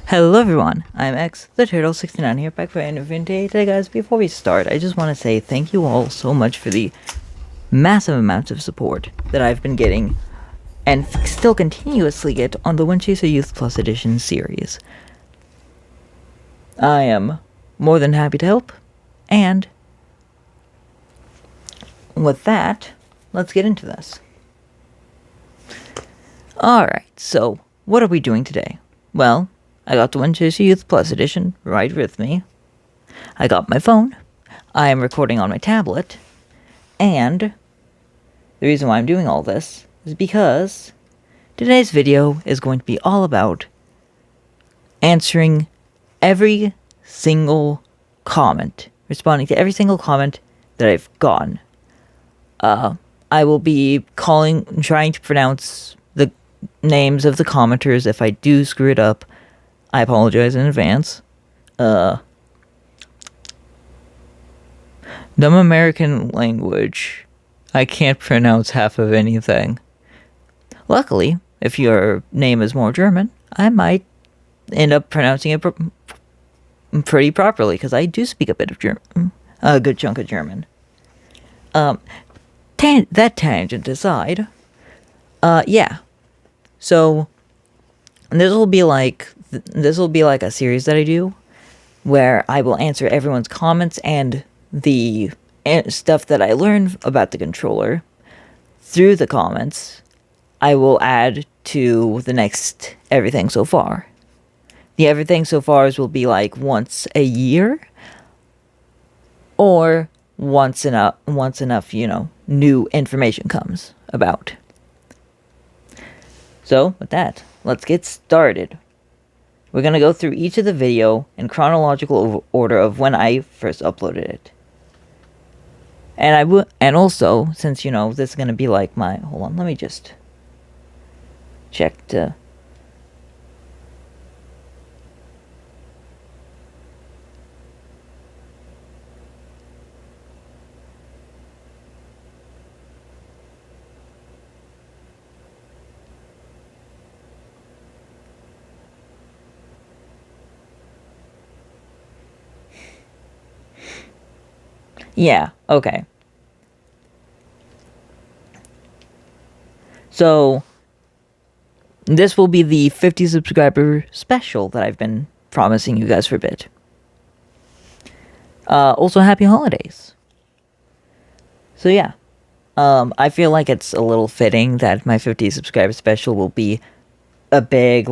Hello everyone, I'm X, the Turtle69 here, back for an interview today, guys. Before we start, I just want to say thank you all so much for the massive amounts of support that I've been getting, and still continuously get, on the Winchaser Youth Plus Edition series. I am more than happy to help, and with that, let's get into this. Alright, so, what are we doing today? Well, I got the Winchaser Youth Plus Edition right with me. I got my phone. I am recording on my tablet. And the reason why I'm doing all this is because today's video is going to be all about answering every single comment, responding to every single comment that I've gotten. I will be trying to pronounce the names of the commenters. If I do screw it up, I apologize in advance. Dumb American language. I can't pronounce half of anything. Luckily, if your name is more German, I might end up pronouncing it pretty properly, because I do speak a bit of German. A good chunk of German. That tangent aside, yeah. So, this will be like a series that I do, where I will answer everyone's comments and the stuff that I learn about the controller through the comments. I will add to the next everything so far. The everything so fars will be like once a year, or once enough, new information comes about. So, with that, let's get started. We're going to go through each of the video in chronological order of when I first uploaded it. And also, since, this is going to be like my, hold on, let me just check to, yeah, okay. So, this will be the 50 subscriber special that I've been promising you guys for a bit. Also, happy holidays. So yeah, I feel like it's a little fitting that my 50 subscriber special will be a big,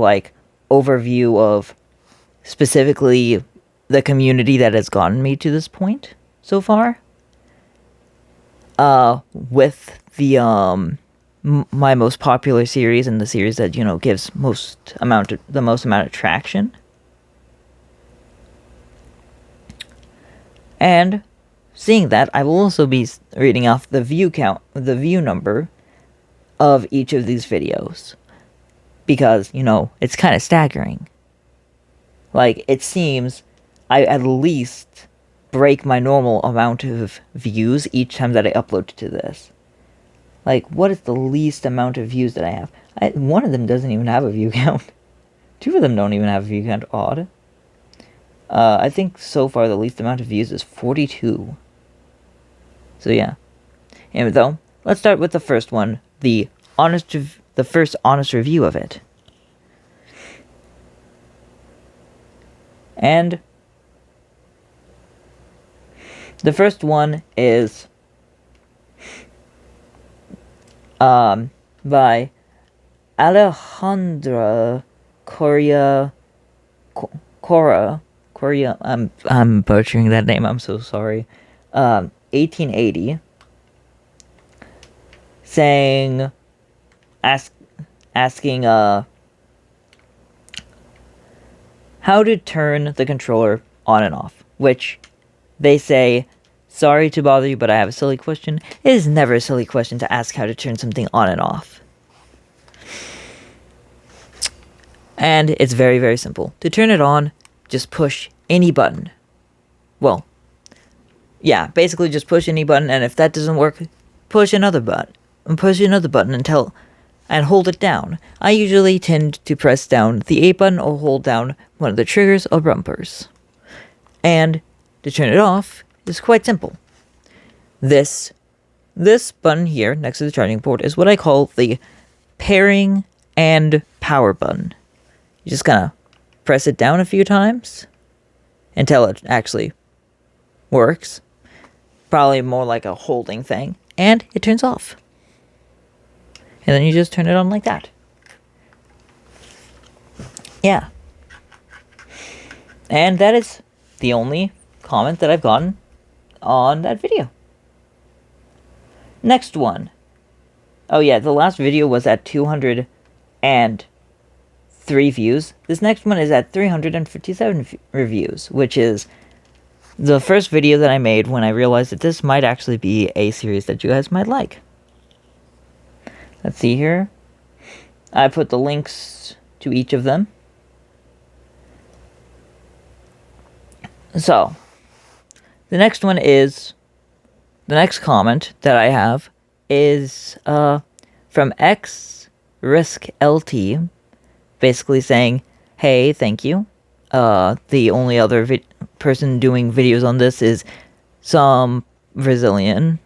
overview of specifically the community that has gotten me to this point so far. With the, my most popular series, and the series that, gives the most amount of traction. And seeing that, I will also be reading off the view number of each of these videos. Because, it's kind of staggering. It seems I at least break my normal amount of views each time that I upload to this. What is the least amount of views that I have? One of them doesn't even have a view count. Two of them don't even have a view count. Odd. I think so far the least amount of views is 42. So yeah. Anyway, though, let's start with the first one. The first honest review of it. And the first one is by Alejandra Correa. I'm butchering that name, I'm so sorry. 1880, asking how to turn the controller on and off, which they say, sorry to bother you, but I have a silly question. It is never a silly question to ask how to turn something on and off. And it's very, very simple. To turn it on, just push any button. Well, yeah, basically just push any button, and if that doesn't work, push another button. And push another button until and hold it down. I usually tend to press down the A button or hold down one of the triggers or bumpers. And to turn it off is quite simple. This button here next to the charging port is what I call the pairing and power button. You just kind of press it down a few times until it actually works. Probably more like a holding thing. And it turns off. And then you just turn it on like that. Yeah. And that is the only comment that I've gotten on that video. Next one. Oh yeah, the last video was at 203 views. This next one is at 357 reviews, which is the first video that I made when I realized that this might actually be a series that you guys might like. Let's see here. I put the links to each of them. So, the next comment that I have is from XRiskLT, basically saying, hey, thank you. The only other person doing videos on this is some Brazilian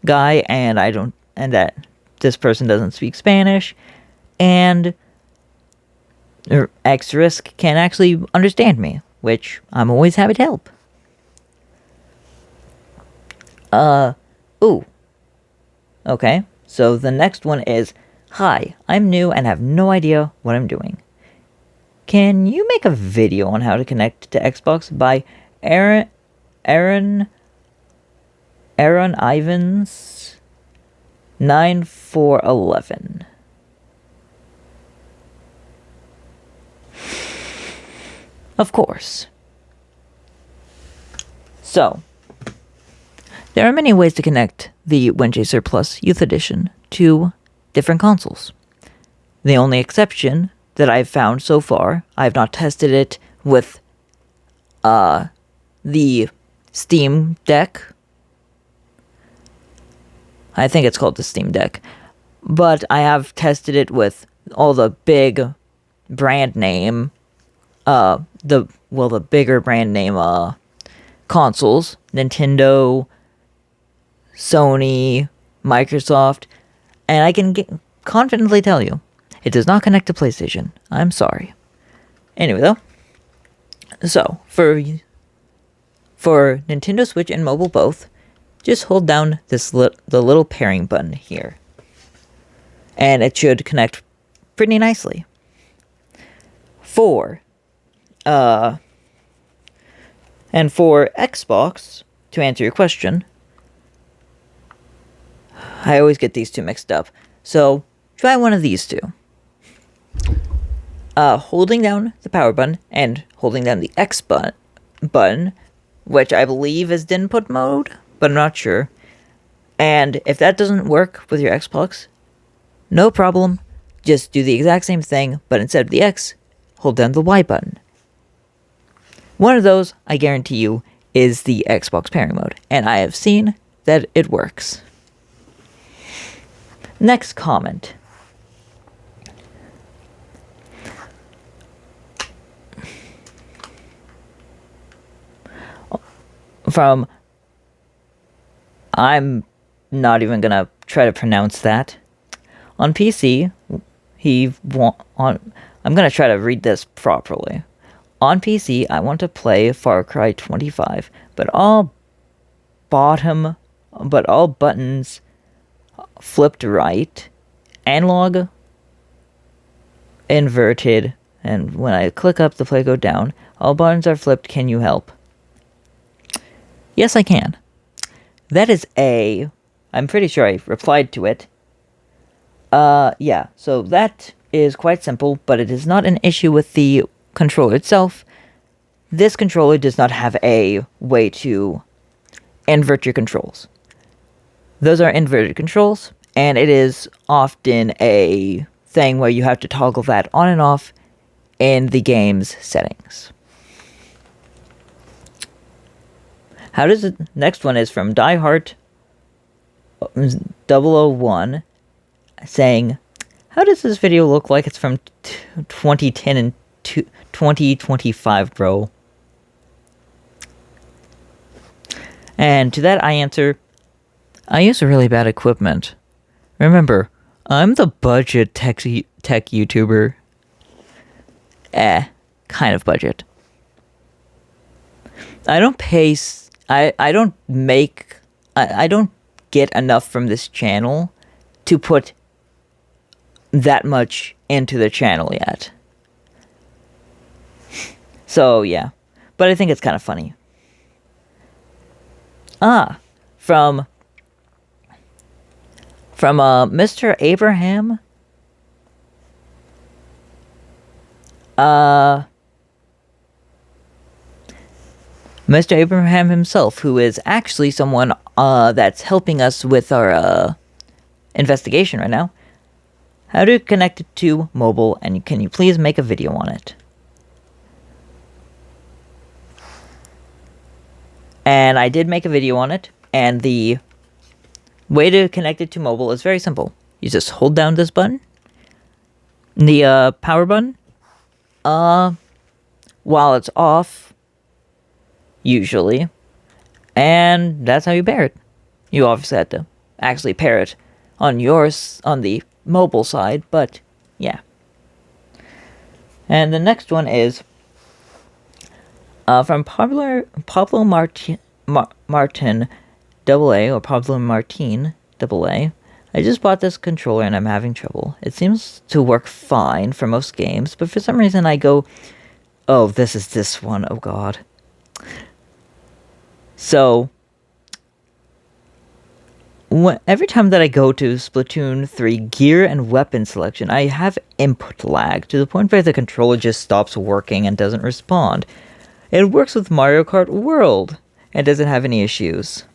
guy, and that this person doesn't speak Spanish, and XRisk can actually understand me, which I'm always happy to help. Ooh. Okay, so the next one is, hi, I'm new and have no idea what I'm doing. Can you make a video on how to connect to Xbox by Aaron Ivans 9411? Of course. So, there are many ways to connect the Winchaser Plus Youth Edition to different consoles. The only exception that I've found so far, I've not tested it with the Steam Deck. I think it's called the Steam Deck. But I have tested it with all the big brand name, the bigger brand name consoles, Nintendo, Sony, Microsoft, and I can confidently tell you, it does not connect to PlayStation. I'm sorry. Anyway, though, so for Nintendo Switch and mobile both, just hold down the little pairing button here, and it should connect pretty nicely. And for Xbox, to answer your question, I always get these two mixed up. So, try one of these two. Holding down the power button and holding down the X button, which I believe is input mode, but I'm not sure. And if that doesn't work with your Xbox, no problem. Just do the exact same thing, but instead of the X, hold down the Y button. One of those, I guarantee you, is the Xbox pairing mode, and I have seen that it works. Next comment. From, I'm not even gonna try to pronounce that. On PC, I'm gonna try to read this properly. On PC, I want to play Far Cry 25, but all buttons flipped right, analog inverted, and when I click up, the play go down. All buttons are flipped. Can you help? Yes, I can. That is I'm pretty sure I replied to it. Yeah, so that is quite simple, but it is not an issue with the controller itself. This controller does not have a way to invert your controls. Those are inverted controls, and it is often a thing where you have to toggle that on and off in the game's settings. How does it? Next one is from Diehard 001 saying, how does this video look like it's from 2010 and 2025, bro? And to that I answer, I use really bad equipment. Remember, I'm the budget tech YouTuber. Kind of budget. I don't pay... I don't make... I don't get enough from this channel to put that much into the channel yet. So, yeah. But I think it's kind of funny. From Mr. Abraham. Mr. Abraham himself, who is actually someone that's helping us with our investigation right now. How to connect it to mobile, and can you please make a video on it? And I did make a video on it, and the way to connect it to mobile is very simple. You just hold down this button, the power button, while it's off, usually, and that's how you pair it. You obviously have to actually pair it on the mobile side, but yeah. And the next one is from Pablo Martin AA, or Pablo Martin AA. I just bought this controller and I'm having trouble. It seems to work fine for most games, but for some reason I go, oh, this is this one, oh god. So, every time that I go to Splatoon 3 gear and weapon selection, I have input lag to the point where the controller just stops working and doesn't respond. It works with Mario Kart World and doesn't have any issues.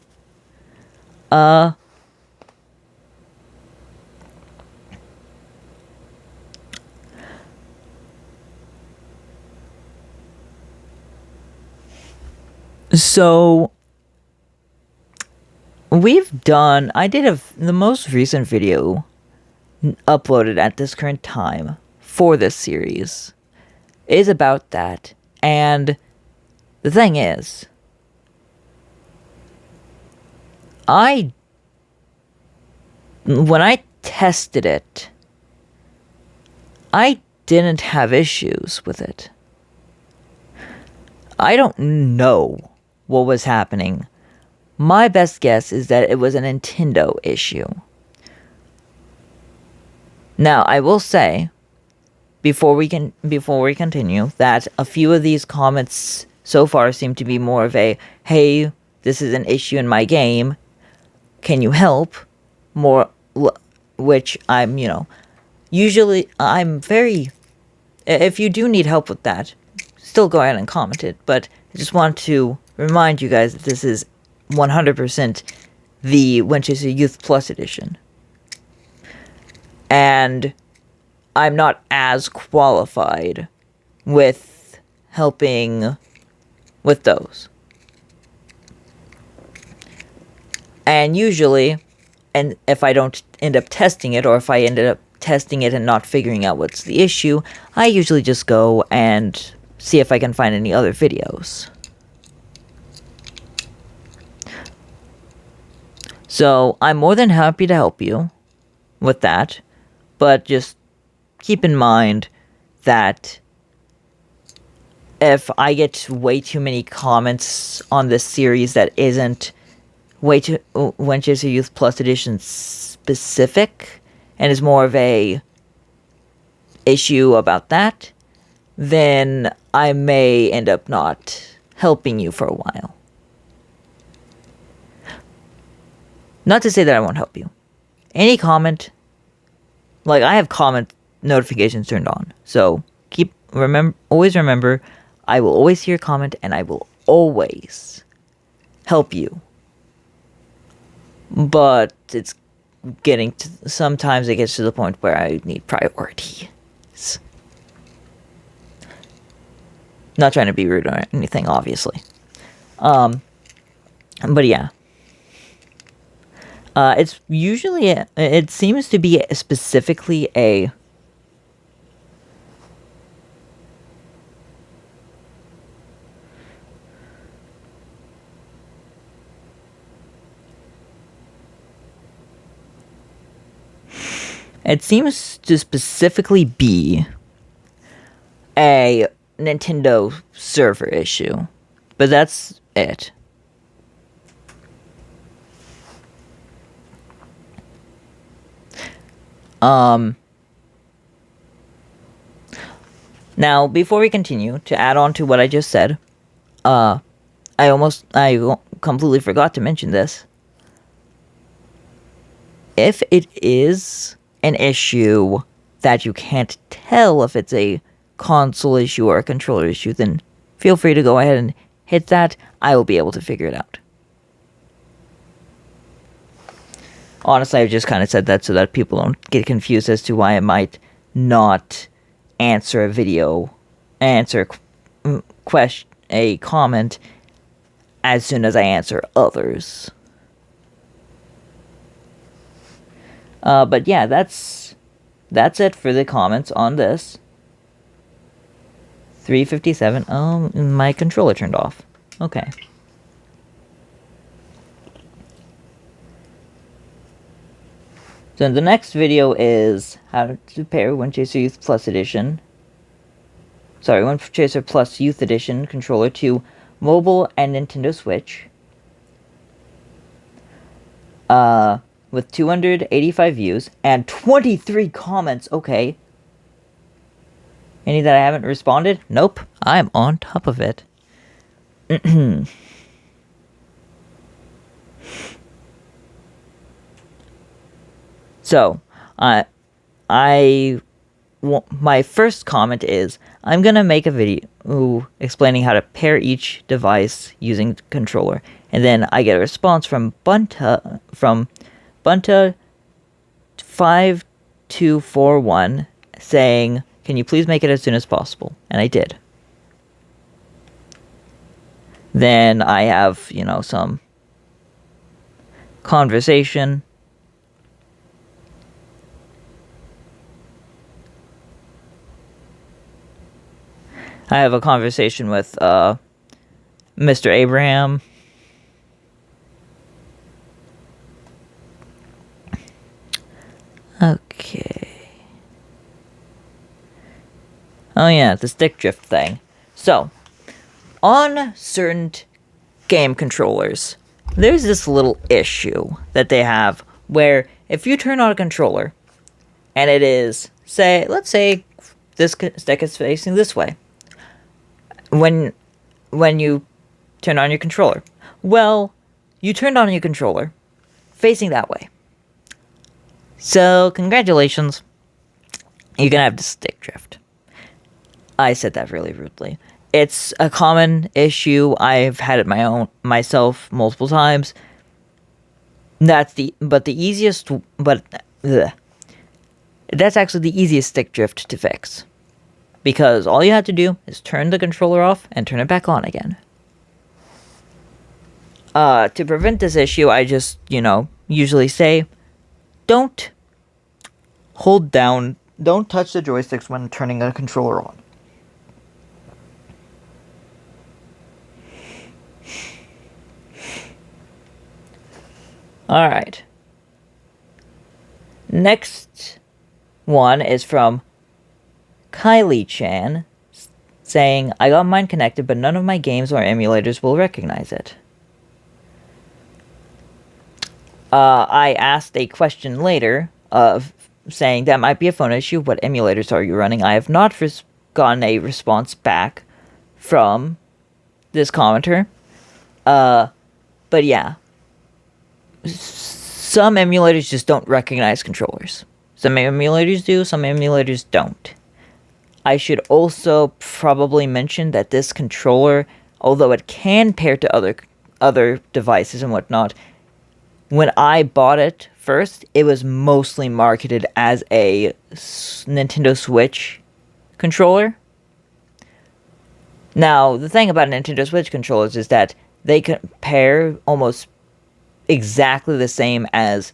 So I did the most recent video uploaded at this current time for this series is about that. And the thing is, when I tested it, I didn't have issues with it. I don't know what was happening. My best guess is that it was a Nintendo issue. Now, I will say, before we continue, that a few of these comments so far seem to be more of a, hey, this is an issue in my game, can you help? More, which I'm, usually, I'm very, if you do need help with that, still go ahead and comment it, but I just want to remind you guys that this is 100% the Winchaser Youth Plus edition. And I'm not as qualified with helping with those. And usually, and if I don't end up testing it, or if I ended up testing it and not figuring out what's the issue, I usually just go and see if I can find any other videos. So, I'm more than happy to help you with that, but just keep in mind that if I get way too many comments on this series that isn't Winchaser Youth Plus Edition specific, and is more of a issue about that, then I may end up not helping you for a while. Not to say that I won't help you. Any comment, like I have comment notifications turned on, so always remember, I will always hear your comment and I will always help you. But it's sometimes it gets to the point where I need priorities. Not trying to be rude or anything, obviously. But yeah. It's usually it seems to be specifically a it seems to specifically be a Nintendo server issue, but that's it. Now, before we continue, to add on to what I just said, I completely forgot to mention this. If it is an issue that you can't tell if it's a console issue or a controller issue, then feel free to go ahead and hit that. I will be able to figure it out. Honestly, I've just kind of said that so that people don't get confused as to why I might not answer a comment as soon as I answer others. But yeah, that's it for the comments on this. 3:57. Oh, my controller turned off. Okay. So the next video is how to pair Winchaser Youth Plus Edition. Sorry, Winchaser Plus Youth Edition controller to mobile and Nintendo Switch. With 285 views and 23 comments. Okay. Any that I haven't responded? Nope. I'm on top of it. So, my first comment is, I'm gonna make a video explaining how to pair each device using the controller. And then I get a response from Bunta5241 saying, can you please make it as soon as possible? And I did. Then I have, some conversation. I have a conversation with Mr. Abraham. Okay. Oh yeah, the stick drift thing. So, on certain game controllers, there's this little issue that they have where if you turn on a controller and it is, let's say this stick is facing this way. When you turn on your controller, well, you turned on your controller facing that way. So, congratulations. You're gonna have the stick drift. I said that really rudely. It's a common issue. I've had it myself multiple times. That's actually the easiest stick drift to fix. Because all you have to do is turn the controller off and turn it back on again. To prevent this issue, I just, usually say, don't touch the joysticks when turning a controller on. Alright. Next one is from Kylie Chan, saying, I got mine connected, but none of my games or emulators will recognize it. I asked a question later of saying that might be a phone issue. What emulators are you running? I have not gotten a response back from this commenter. But yeah. Some emulators just don't recognize controllers. Some emulators do, some emulators don't. I should also probably mention that this controller, although it can pair to other devices and whatnot, when I bought it first, it was mostly marketed as a Nintendo Switch controller. Now, the thing about Nintendo Switch controllers is that they can pair almost exactly the same as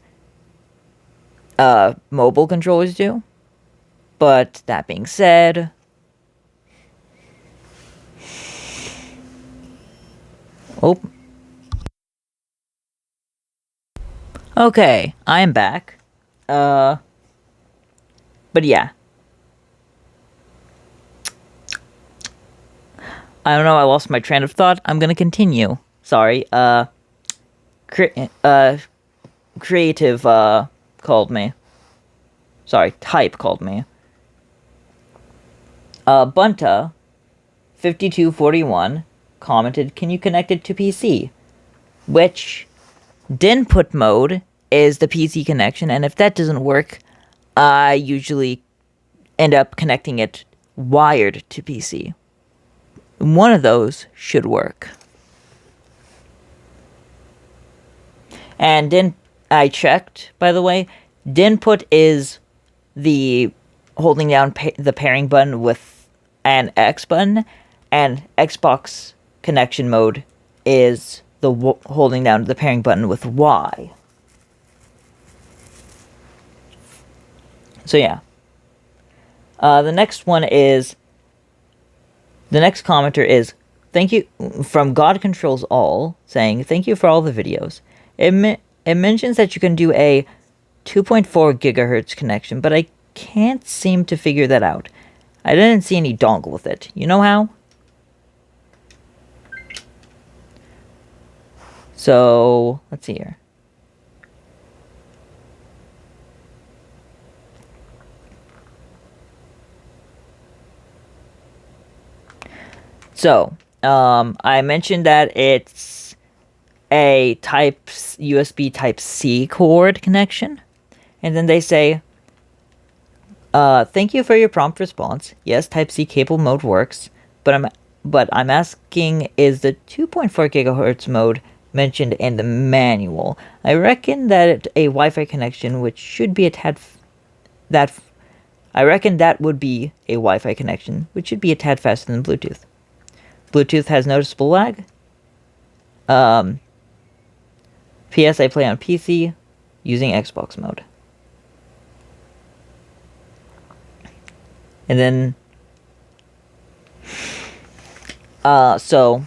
mobile controllers do. But that being said, oh, okay, I'm back. But yeah, I don't know. I lost my train of thought. I'm gonna continue. Sorry. Creative called me. Sorry, Type called me. Bunta 5241 commented, "Can you connect it to PC?" Which input mode is the PC connection, and if that doesn't work, I usually end up connecting it wired to PC. One of those should work. And I checked, by the way, input is the holding down the pairing button with an X button, and Xbox connection mode is the holding down the pairing button with Y. So yeah. The next commenter is, thank you, from God Controls All, saying, "Thank you for all the videos. It mentions that you can do a 2.4 gigahertz connection, but I can't seem to figure that out. I didn't see any dongle with it. You know how?" So, let's see here. So, I mentioned that it's a USB Type-C cord connection. And then they say, "Thank you for your prompt response. Yes, Type-C cable mode works, but I'm asking, is the 2.4 gigahertz mode mentioned in the manual? I reckon that a Wi-Fi connection, which should be a tad I reckon that would be a Wi-Fi connection, which should be a tad faster than Bluetooth. Bluetooth has noticeable lag. PS, I play on PC using Xbox mode." And then, so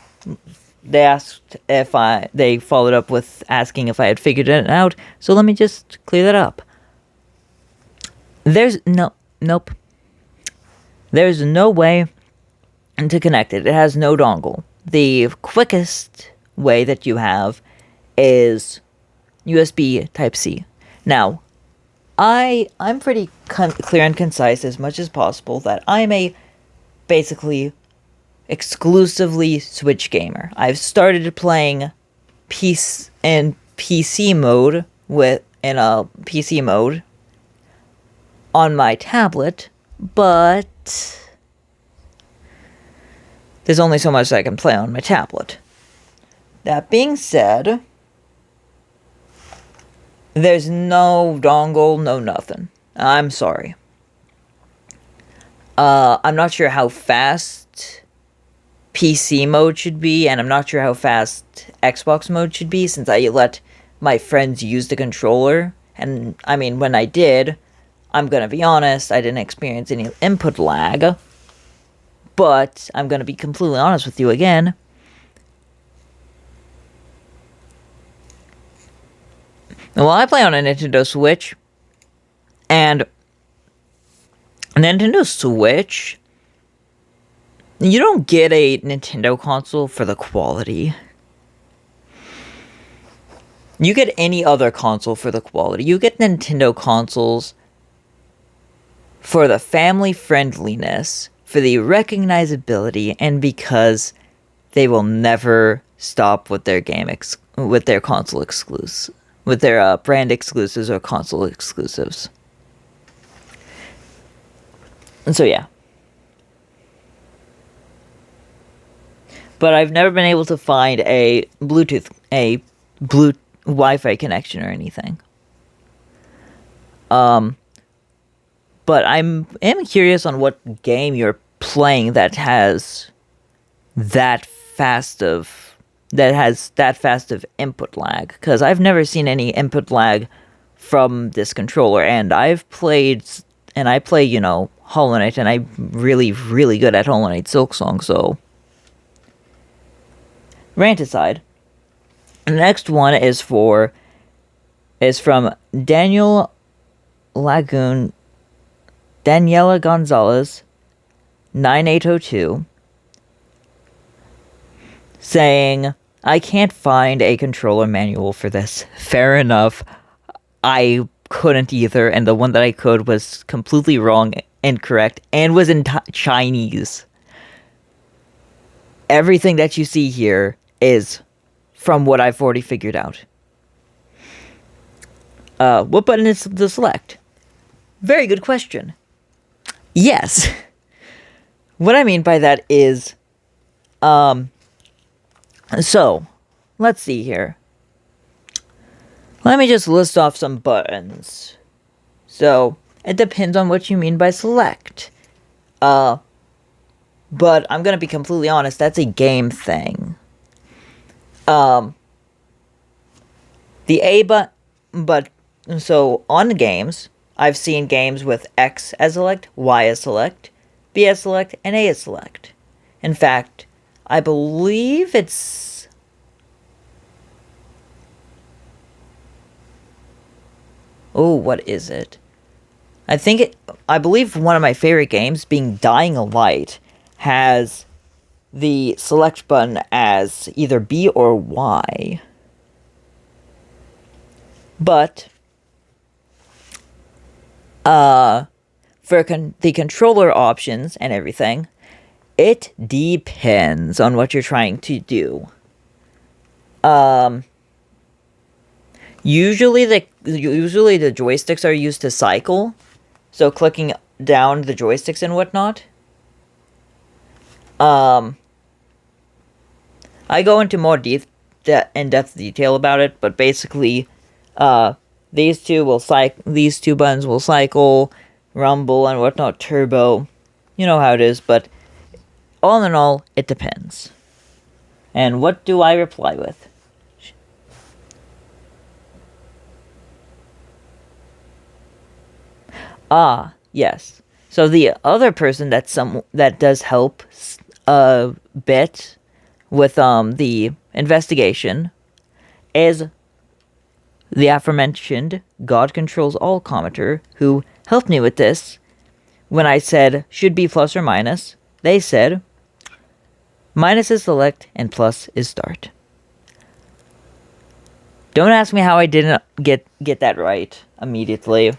they followed up with asking if I had figured it out. So let me just clear that up. Nope. There's no way to connect it. It has no dongle. The quickest way that you have is USB Type-C. Now, I'm pretty clear and concise as much as possible that I'm a basically exclusively Switch gamer. I've started playing PC mode on my tablet, but there's only so much I can play on my tablet. That being said, there's no dongle, no nothing. I'm sorry. I'm not sure how fast PC mode should be, and I'm not sure how fast Xbox mode should be, since I let my friends use the controller. And, I mean, when I did, I'm gonna be honest, I didn't experience any input lag. But, I'm gonna be completely honest with you again. Well, I play on a Nintendo Switch, and Nintendo Switch, you don't get a Nintendo console for the quality. You get any other console for the quality. You get Nintendo consoles for the family friendliness, for the recognizability, and because they will never stop with their with their console exclusives, with their brand exclusives or console exclusives. And so yeah. But I've never been able to find a Bluetooth Wi-Fi connection or anything. But am curious on what game you're playing that has that fast of that has that fast of input lag, because I've never seen any input lag from this controller, and I play, Hollow Knight, and I'm really, really good at Hollow Knight Silksong, so... Rant aside, the next one is from Daniela Gonzalez, 9802, saying, I can't find a controller manual for this. Fair enough. I couldn't either, and the one that I could was completely wrong, incorrect, and was in Chinese. Everything that you see here is from what I've already figured out. What button is the select? Very good question. Yes. What I mean by that is, so, let's see here. Let me just list off some buttons. So, it depends on what you mean by select. But I'm gonna be completely honest, that's a game thing. The A but so on games, I've seen games with X as select, Y as select, B as select, and A as select. In fact, I believe it's... Oh, what is it? I believe one of my favorite games, being Dying Light, has the select button as either B or Y. But, for the controller options and everything, it depends on what you're trying to do. Usually the joysticks are used to cycle, so clicking down the joysticks and whatnot. I go into more in-depth detail about it, but basically, these two buttons will cycle, rumble, and whatnot, turbo. You know how it is, but all in all, it depends. And what do I reply with? Ah, yes. So the other person that does help a bit with the investigation is the aforementioned God Controls All commenter, who helped me with this when I said should be plus or minus. They said minus is select and plus is start. Don't ask me how I didn't get that right immediately.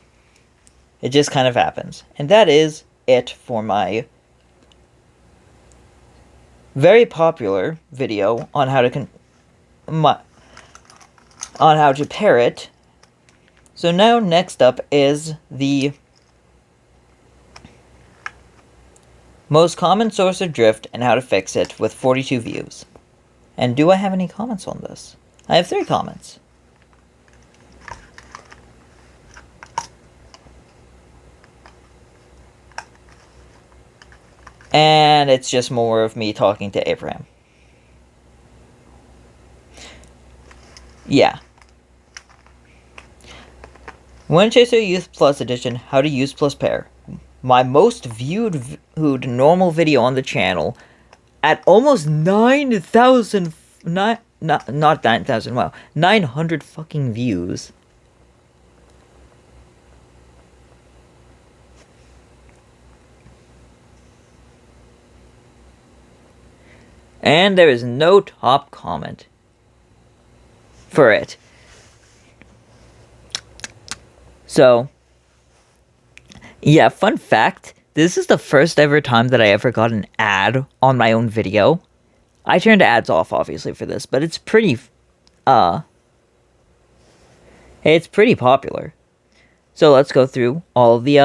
It just kind of happens. And that is it for my very popular video on how to pair it. So now next up is the most common source of drift and how to fix it with 42 views. And do I have any comments on this? I have 3 comments. And it's just more of me talking to Abraham. Yeah. Winchaser Youth Plus Edition, How to Use Plus Pair. My most viewed normal video on the channel at almost 9,000... Not 9,000, wow. 900 fucking views. And there is no top comment for it. So, yeah, fun fact, this is the first ever time that I ever got an ad on my own video. I turned ads off, obviously, for this, but it's pretty popular. So let's go through all the,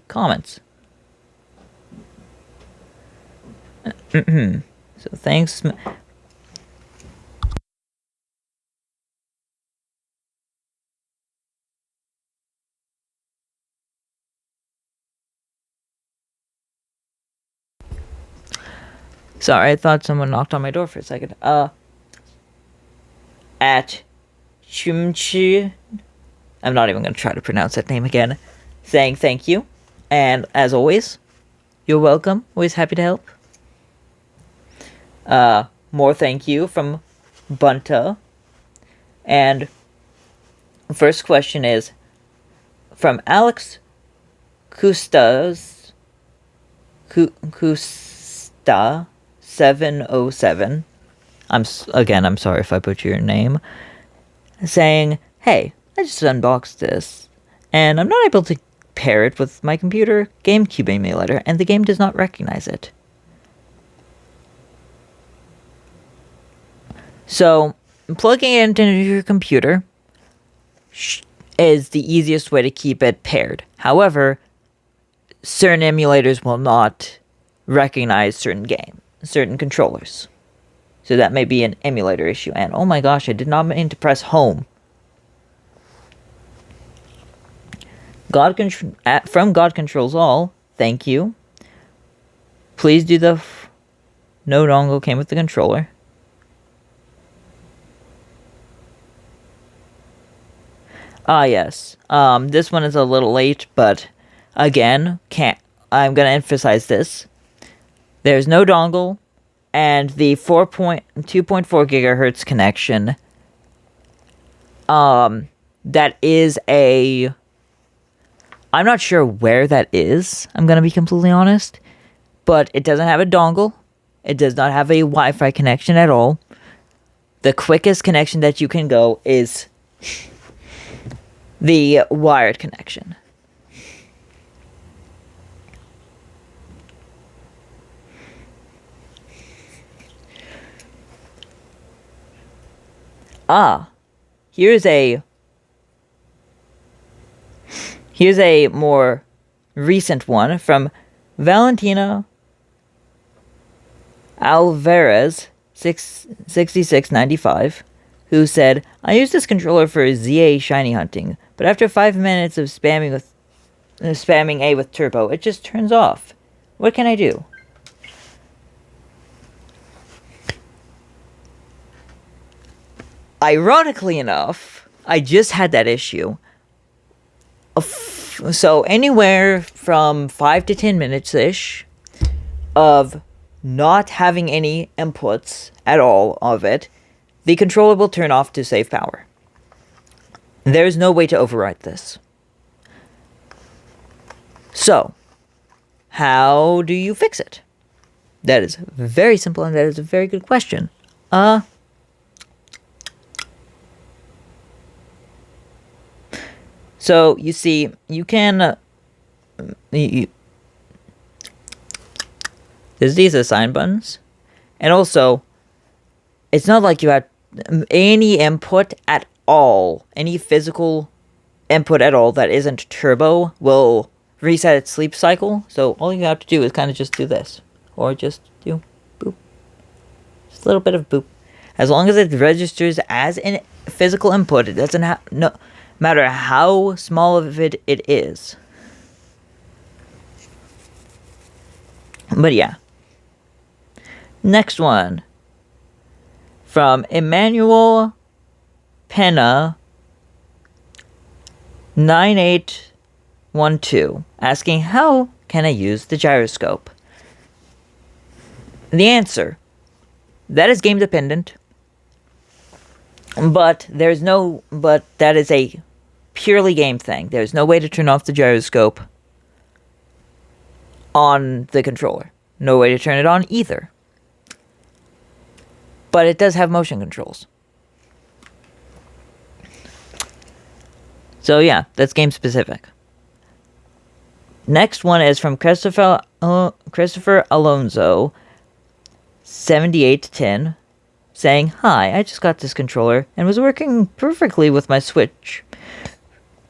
comments. So thanks. Sorry, I thought someone knocked on my door for a second. At Chumchi, I'm not even going to try to pronounce that name again, saying thank you. And as always, you're welcome. Always happy to help. More thank you from Bunta. And first question is from Alex Kusta 707. I'm sorry if I butcher your name. Saying, hey, I just unboxed this, and I'm not able to pair it with my computer GameCube emulator, and the game does not recognize it. So, plugging it into your computer is the easiest way to keep it paired. However, certain emulators will not recognize certain controllers. So that may be an emulator issue. And oh my gosh, I did not mean to press home. From God Controls All, thank you. Please do the no dongle came with the controller. Ah, yes. This one is a little late, but again, I'm gonna emphasize this. There's no dongle, and the 2.4 gigahertz connection. That is I'm not sure where that is. I'm gonna be completely honest, but it doesn't have a dongle. It does not have a Wi-Fi connection at all. The quickest connection that you can go is the wired connection. Here's a more recent one from Valentina Alvarez 6695, who said, I use this controller for ZA shiny hunting, but after 5 minutes of spamming A with turbo, it just turns off. What can I do? Ironically enough, I just had that issue. So anywhere from 5 to 10 minutes-ish of not having any inputs at all of it, the controller will turn off to save power. There's no way to override this. So, how do you fix it? That is very simple, and that is a very good question. So, you see, you can... there's these assign buttons. And also, it's not like you have any input at all. Any physical input at all that isn't turbo will reset its sleep cycle. So, all you have to do is kind of just do this. Or just do boop. Just a little bit of boop. As long as it registers as a physical input, it doesn't have... no matter how small of it is. But yeah. Next one. From Emmanuel Pena 9812, asking how can I use the gyroscope? The answer, that is game dependent. But that is a purely game thing. There's no way to turn off the gyroscope on the controller. No way to turn it on either. But it does have motion controls. So yeah, that's game specific. Next one is from Christopher Alonso 7810, saying, hi, I just got this controller and was working perfectly with my Switch.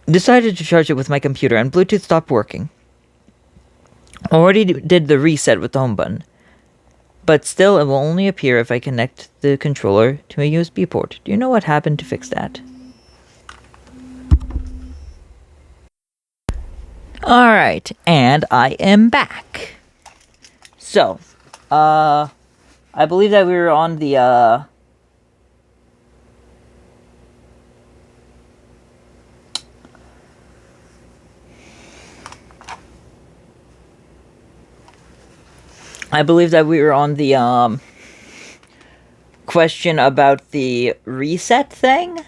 Decided to charge it with my computer and Bluetooth stopped working. Already did the reset with the home button. But still, it will only appear if I connect the controller to a USB port. Do you know what happened to fix that? Alright, and I am back. So, I believe that we were on the, question about the reset thing.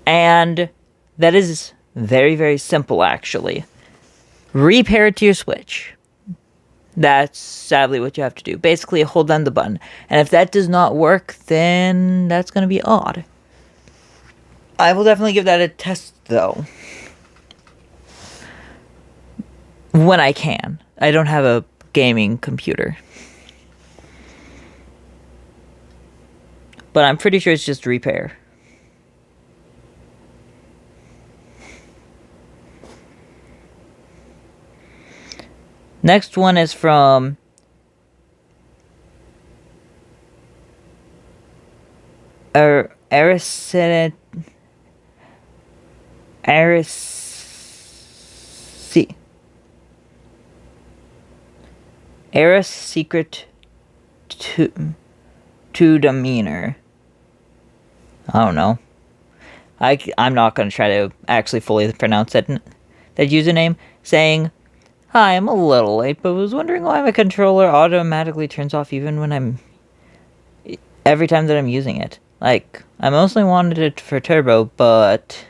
And that is very, very simple, actually. Repair it to your Switch. That's sadly what you have to do. Basically, hold down the button. And if that does not work, then that's going to be odd. I will definitely give that a test, though. When I can. I don't have a gaming computer. But I'm pretty sure it's just repair. Next one is from Aricina Secret to Demeanor. I don't know. I'm not going to try to actually fully pronounce that username, saying, "Hi, I'm a little late, but was wondering why my controller automatically turns off even when every time that I'm using it. Like, I mostly wanted it for turbo, but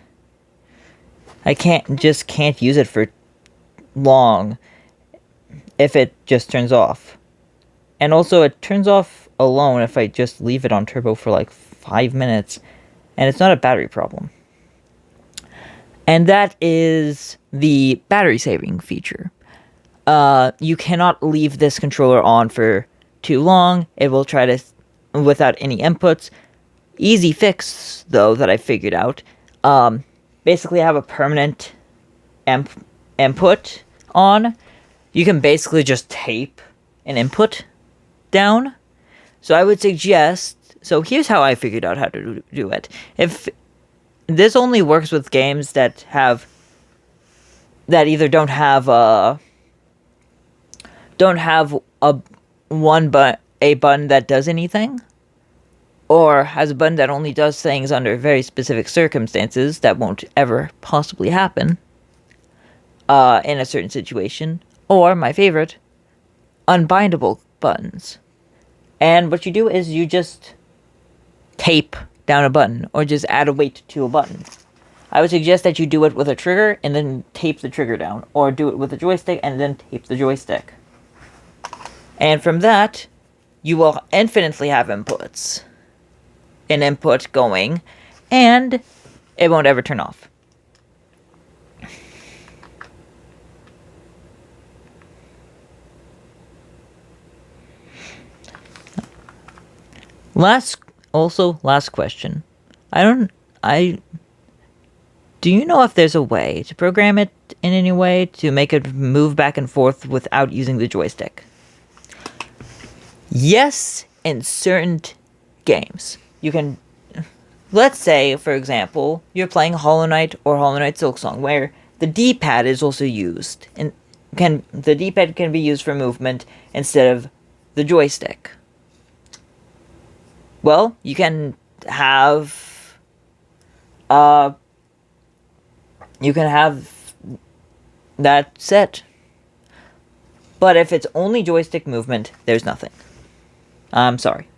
I can't use it for long if it just turns off. And also, it turns off alone if I just leave it on turbo for like 5 minutes, and it's not a battery problem." And that is the battery saving feature. You cannot leave this controller on for too long. It will try to, without any inputs. Easy fix, though, that I figured out. Basically have a permanent input on. You can basically just tape an input down. So I would suggest, so here's how I figured out how to do it. If this only works with games that either don't have a button that does anything, or has a button that only does things under very specific circumstances that won't ever possibly happen in a certain situation, or, my favorite, unbindable buttons. And what you do is you just tape down a button, or just add a weight to a button. I would suggest that you do it with a trigger and then tape the trigger down, or do it with a joystick and then tape the joystick. And from that, you will infinitely have inputs. An input going, and it won't ever turn off. Last question. Do you know if there's a way to program it in any way to make it move back and forth without using the joystick? Yes, in certain games. You can, let's say, for example, you're playing Hollow Knight or Hollow Knight Silksong, where the D-pad is also used, and the D-pad can be used for movement instead of the joystick. Well, you can have that set. But if it's only joystick movement, there's nothing. I'm sorry.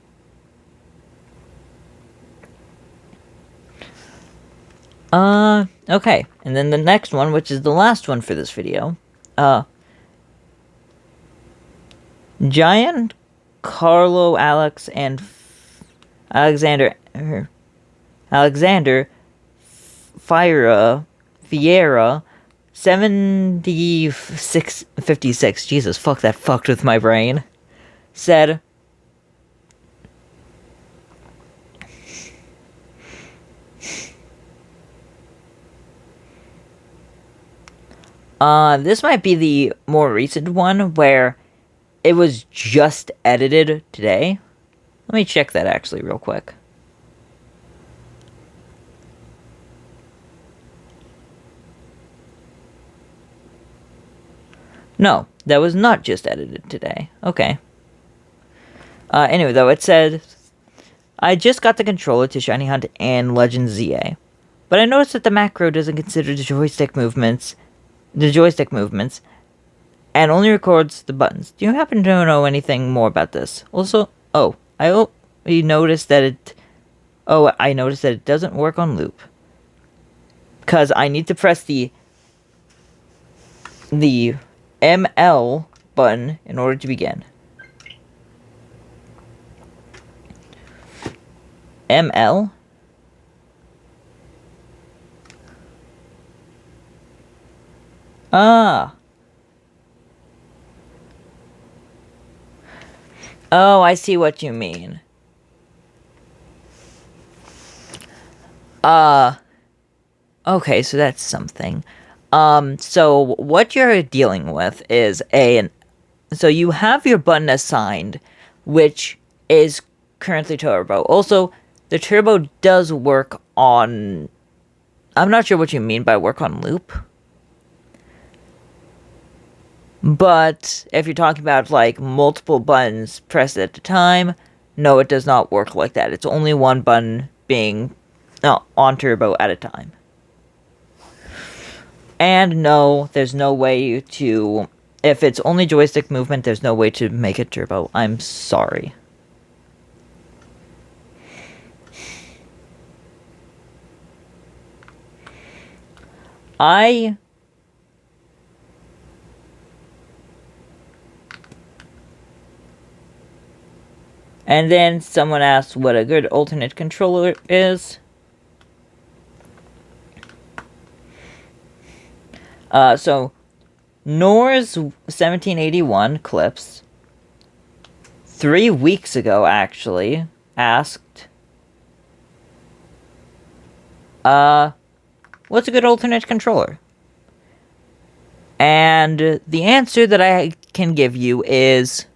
Okay. And then the next one, which is the last one for this video. Giant, Carlo, Alex, and Alexander Fiera 7656, Jesus, fuck, that fucked with my brain, said, this might be the more recent one where it was just edited today. Let me check that actually real quick. No, that was not just edited today. Okay. Anyway, though, it said, I just got the controller to Shiny Hunt and Legend ZA, but I noticed that the macro doesn't consider the joystick movements, and only records the buttons. Do you happen to know anything more about this? Also, I noticed that it doesn't work on loop. Because I need to press the ML button in order to begin. ML? Ah. Oh, I see what you mean. Okay, so that's something. So what you're dealing with is so you have your button assigned, which is currently turbo. Also, the turbo does work on, I'm not sure what you mean by work on loop. But if you're talking about like multiple buttons pressed at a time, no, it does not work like that. It's only one button being on turbo at a time. And no, there's no way to, if it's only joystick movement, there's no way to make it turbo. I'm sorry. And then someone asked what a good alternate controller is. So Nor's 1781 Clips 3 weeks ago actually asked, what's a good alternate controller? And the answer that I can give you is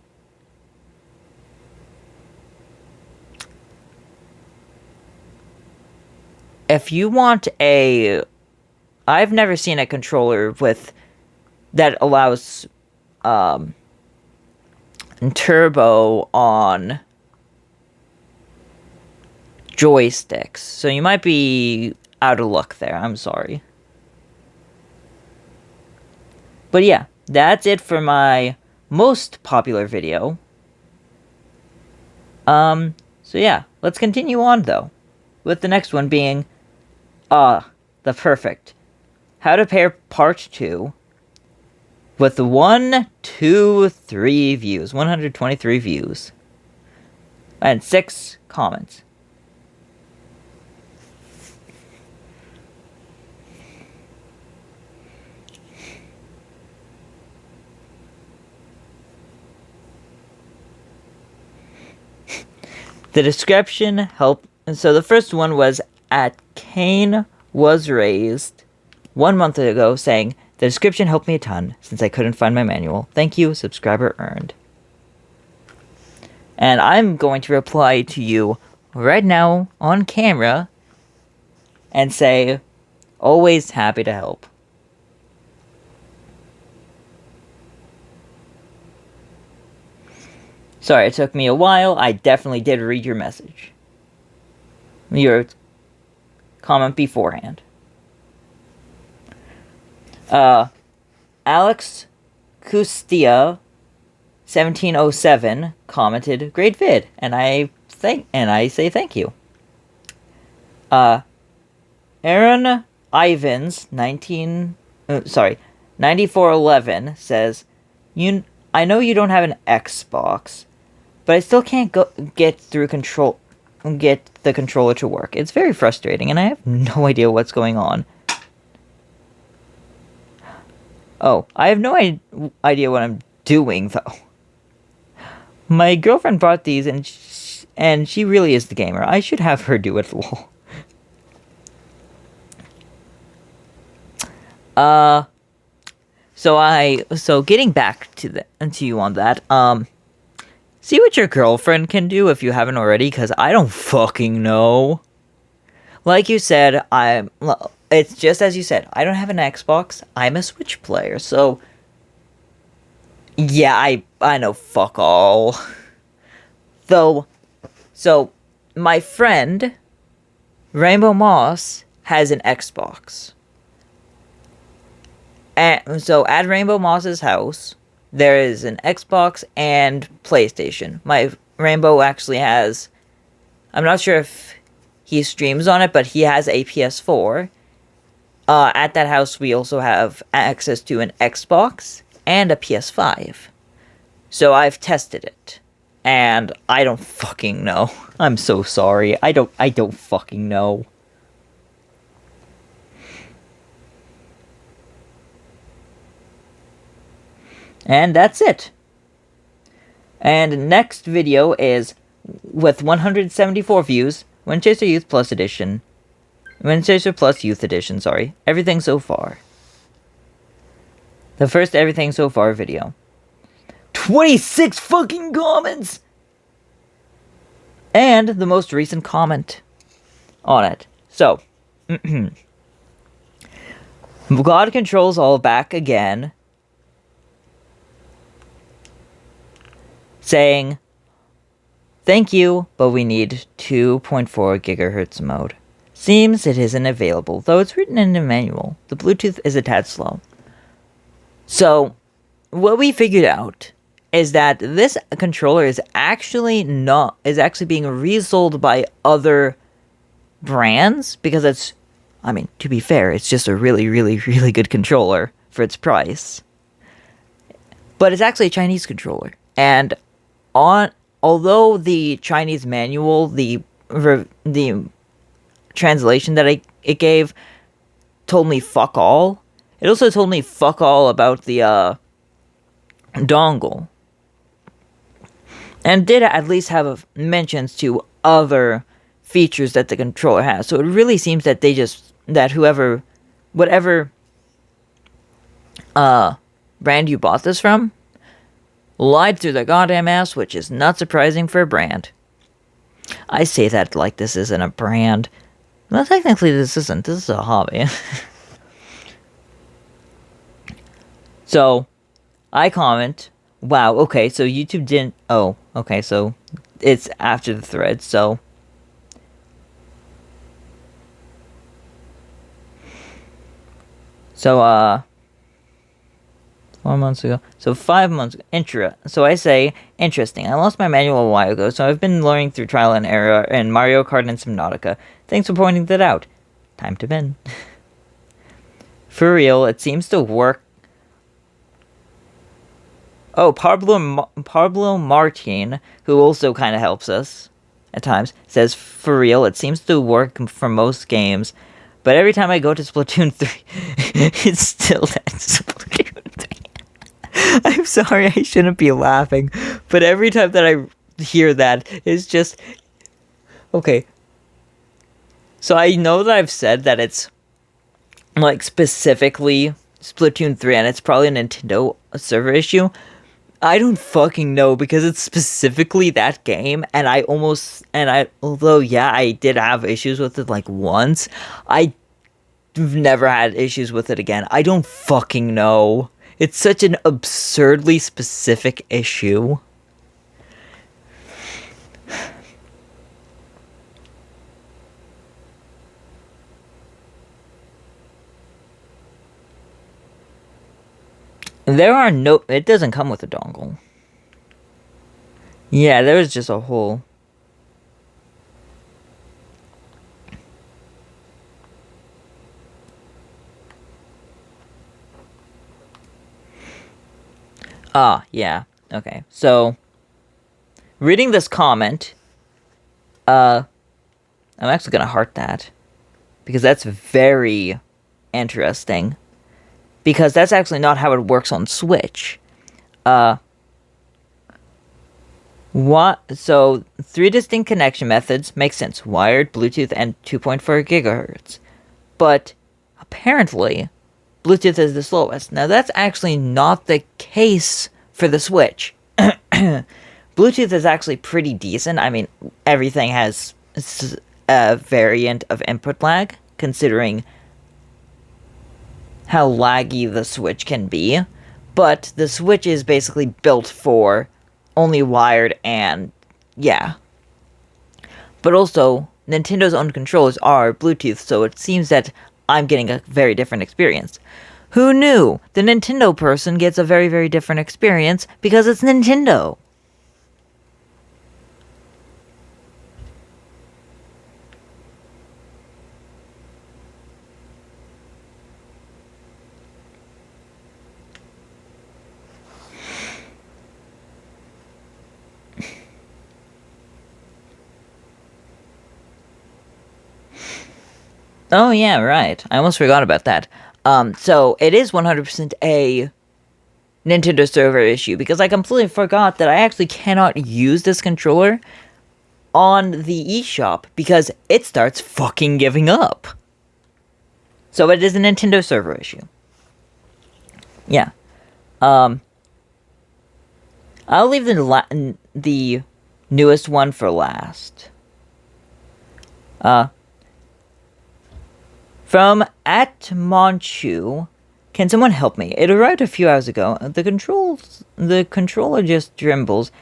if you want I've never seen a controller that allows turbo on joysticks. So you might be out of luck there. I'm sorry. But yeah, that's it for my most popular video. So yeah, let's continue on though, with the next one being the perfect how to pair part 2 with 123 views and 6 comments. The description helped. So the first one was at Kane was raised 1 month ago saying, the description helped me a ton since I couldn't find my manual. Thank you, subscriber earned. And I'm going to reply to you right now on camera and say, always happy to help. Sorry, it took me a while. I definitely did read your message. Your comment beforehand. Alex Kustia 1707 commented, great vid, and I say thank you. Aaron Ivans 9411 says, I know you don't have an Xbox, but I still can't get the controller to work. It's very frustrating, and I have no idea what's going on. Oh, I have no idea what I'm doing, though. My girlfriend bought these, and she really is the gamer. I should have her do it, lol. So getting back to you on that, see what your girlfriend can do if you haven't already, because I don't fucking know. Like you said, it's just as you said, I don't have an Xbox, I'm a Switch player, so yeah, I know fuck all. Though, so, my friend, Rainbow Moss, has an Xbox. And so, at Rainbow Moss's house, there is an Xbox and PlayStation. My Rainbow actually has... I'm not sure if he streams on it, but he has a PS4. At that house, we also have access to an Xbox and a PS5. So I've tested it. And I don't fucking know. I'm so sorry. I don't fucking know. And that's it. And next video is with 174 views, Winchaser Youth Plus Edition. Winchaser Plus Youth Edition, sorry. Everything so far. The first Everything So Far video. 26 fucking comments! And the most recent comment on it. So, God Controls All back again, saying, thank you, but we need 2.4 gigahertz mode. Seems it isn't available, though it's written in the manual. The Bluetooth is a tad slow. So, what we figured out is that this controller is actually being resold by other brands, because it's, I mean, to be fair, it's just a really, really, really good controller for its price. But it's actually a Chinese controller. And although the Chinese manual, the translation that it gave told me fuck all, it also told me fuck all about the dongle. And did at least have mentions to other features that the controller has. So it really seems that whatever brand you bought this from, lied through their goddamn ass, which is not surprising for a brand. I say that like this isn't a brand. Well, technically this isn't. This is a hobby. So, I comment, wow, okay, so YouTube didn't... Oh, okay, so it's after the thread, so... So, 4 months ago. So 5 months ago. So I say, interesting. I lost my manual a while ago, so I've been learning through trial and error in Mario Kart and Subnautica. Thanks for pointing that out. Time to bin. For real, it seems to work. Oh, Pablo Martin, who also kind of helps us at times, says, for real, it seems to work for most games, but every time I go to Splatoon 3, it's still that Splatoon 3. I'm sorry, I shouldn't be laughing, but every time that I hear that, it's just... Okay. So I know that I've said that it's, like, specifically Splatoon 3, and it's probably a Nintendo server issue. I don't fucking know, because it's specifically that game, and although, yeah, I did have issues with it, like, once, I've never had issues with it again. I don't fucking know. It's such an absurdly specific issue. It doesn't come with a dongle. Yeah, there's just a whole... Yeah. Okay, so... Reading this comment... I'm actually gonna heart that. Because that's very interesting. Because that's actually not how it works on Switch. So, 3 distinct connection methods make sense. Wired, Bluetooth, and 2.4 gigahertz. But, apparently, Bluetooth is the slowest. Now, that's actually not the case for the Switch. Bluetooth is actually pretty decent. I mean, everything has a variant of input lag, considering how laggy the Switch can be, but the Switch is basically built for only wired and yeah. But also, Nintendo's own controllers are Bluetooth, so it seems that I'm getting a very different experience. Who knew? The Nintendo person gets a very, very different experience because it's Nintendo. Oh yeah, right. I almost forgot about that. So it is 100% a Nintendo server issue because I completely forgot that I actually cannot use this controller on the eShop because it starts fucking giving up. So it is a Nintendo server issue. Yeah. I'll leave the newest one for last. From @Monchu, can someone help me? It arrived a few hours ago. The controller just dribbles,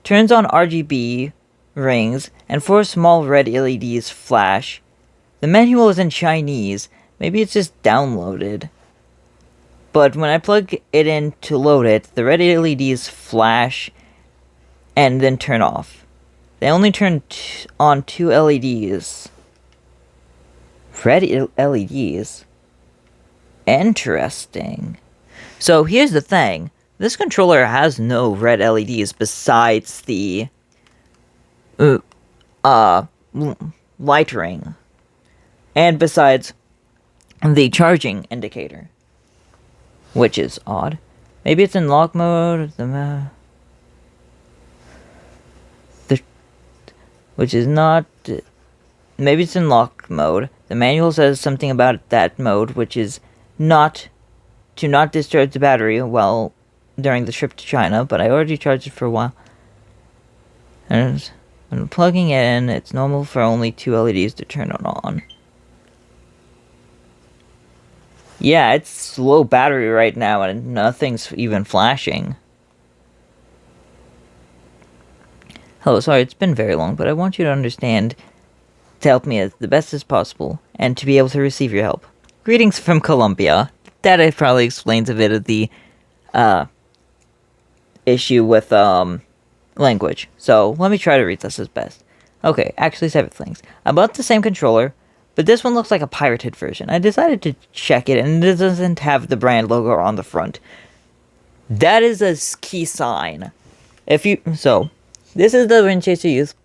turns on RGB rings, and 4 small red LEDs flash. The manual is in Chinese. Maybe it's just downloaded. But when I plug it in to load it, the red LEDs flash and then turn off. They only turn on 2 LEDs. Red LEDs? Interesting. So here's the thing. This controller has no red LEDs besides the light ring. And besides the charging indicator. Which is odd. Maybe it's in lock mode. Which is not... Maybe it's in lock mode. The manual says something about that mode, which is not to not discharge the battery while during the trip to China, but I already charged it for a while. And when plugging it in, it's normal for only 2 LEDs to turn it on. Yeah, it's low battery right now and nothing's even flashing. Hello, sorry, it's been very long, but I want you to understand to help me as the best as possible and to be able to receive your help. Greetings from Colombia. That probably explains a bit of the issue with language. So let me try to read this as best. Okay, actually 7 things. I bought the same controller, but this one looks like a pirated version. I decided to check it, and it doesn't have the brand logo on the front. That is a key sign. This is the Winchaser Youth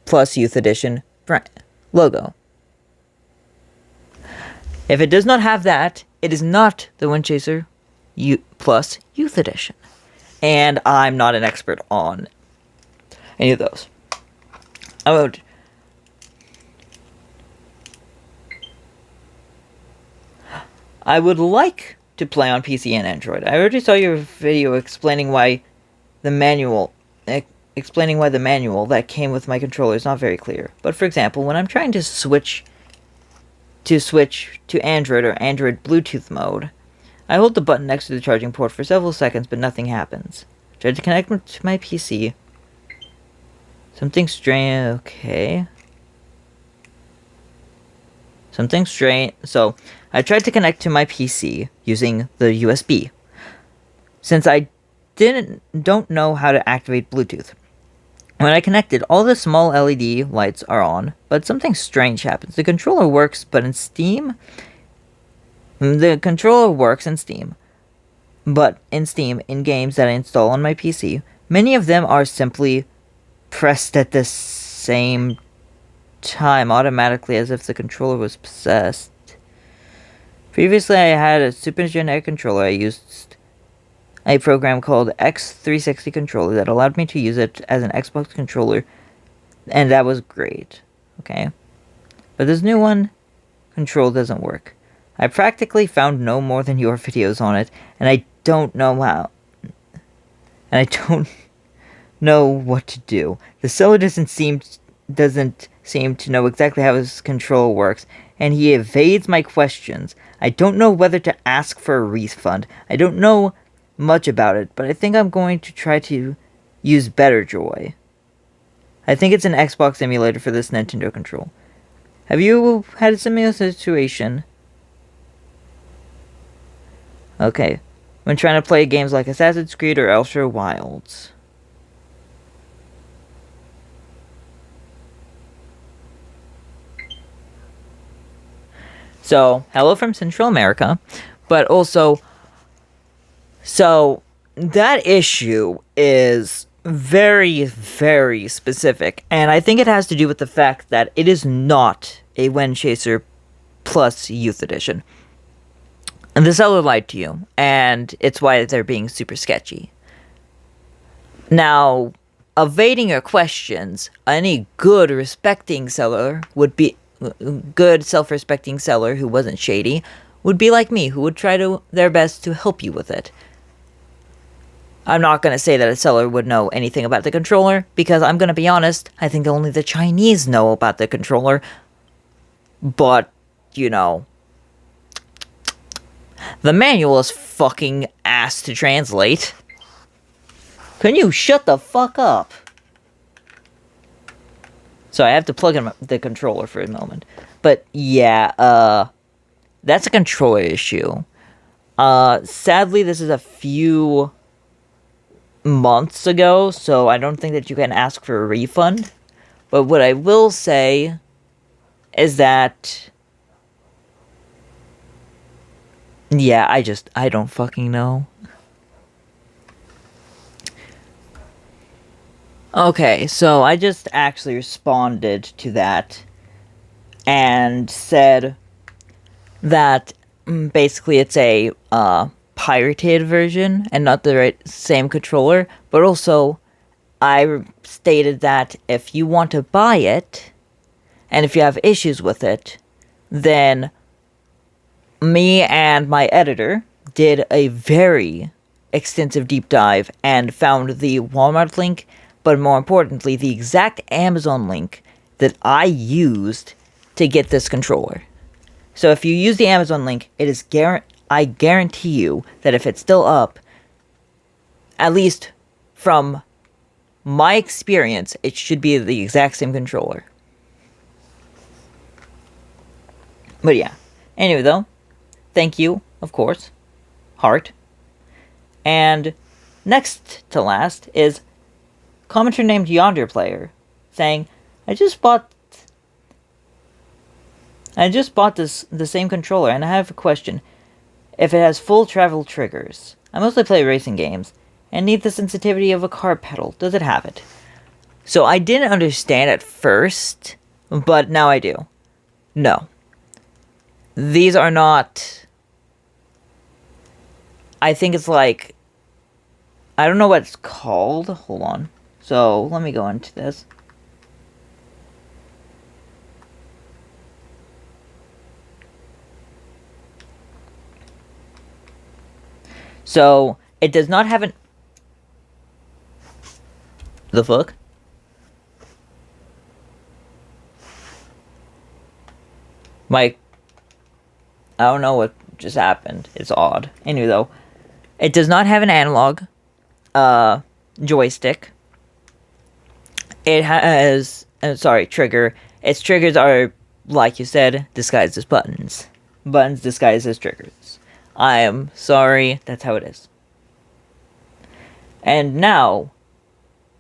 Plus Youth Edition brand logo. If it does not have that, it is not the Winchaser Plus Youth Edition. And I'm not an expert on any of those. I would like to play on PC and Android. I already saw your video explaining why the manual that came with my controller is not very clear. But for example, when I'm trying to switch to Android or Android Bluetooth mode, I hold the button next to the charging port for several seconds, but nothing happens. Try to connect to my PC. Something strange. Okay. Something strange. So, I tried to connect to my PC using the USB. Since I don't know how to activate Bluetooth. When I connected, all the small LED lights are on, but something strange happens. The controller works, but in Steam... The controller works in Steam, but in games that I install on my PC, many of them are simply pressed at the same time automatically as if the controller was possessed. Previously, I had a super generic controller. I used a program called X360 Controller that allowed me to use it as an Xbox controller, and that was great. Okay? But this new one, control doesn't work. I practically found no more than your videos on it, and I don't know how. And I don't know what to do. The seller doesn't seem to know exactly how his control works, and he evades my questions. I don't know whether to ask for a refund. I don't know much about it, but I think I'm going to try to use Better Joy. I think it's an Xbox emulator for this Nintendo control. Have you had a similar situation? Okay. When trying to play games like Assassin's Creed or Outer Wilds. So, hello from Central America. But also, so, that issue is very, very specific. And I think it has to do with the fact that it is not a Winchaser Plus Youth Edition. And the seller lied to you, and it's why they're being super sketchy. Now, evading your questions, any good, respecting seller would be... good, self-respecting seller who wasn't shady would be like me, who would try their best to help you with it. I'm not going to say that a seller would know anything about the controller, because I'm going to be honest, I think only the Chinese know about the controller. But, you know, the manual is fucking ass to translate. Can you shut the fuck up? So I have to plug in the controller for a moment. But yeah, that's a controller issue. Sadly, this is a few months ago, so I don't think that you can ask for a refund. But what I will say is that... yeah, I don't fucking know. Okay, so I just actually responded to that and said that basically it's a pirated version and not the same controller, but also I stated that if you want to buy it and if you have issues with it, then me and my editor did a very extensive deep dive and found the Walmart link, but more importantly, the exact Amazon link that I used to get this controller. So if you use the Amazon link, it is I guarantee you that if it's still up, at least from my experience, it should be the exact same controller. But yeah. Anyway, though, thank you, of course. Heart. And next to last is commenter named Yonder Player saying, I just bought the same controller and I have a question. If it has full travel triggers, I mostly play racing games and need the sensitivity of a car pedal. Does it have it? So I didn't understand at first, but now I do. No. These are not... I think it's like... I don't know what it's called. Hold on. So, let me go into this. So, it does not have an... The fuck? I don't know what just happened. It's odd. Anyway, though, it does not have an analog joystick. It has... trigger. Its triggers are, like you said, disguised as buttons. Buttons disguised as triggers. I am sorry, that's how it is. And now,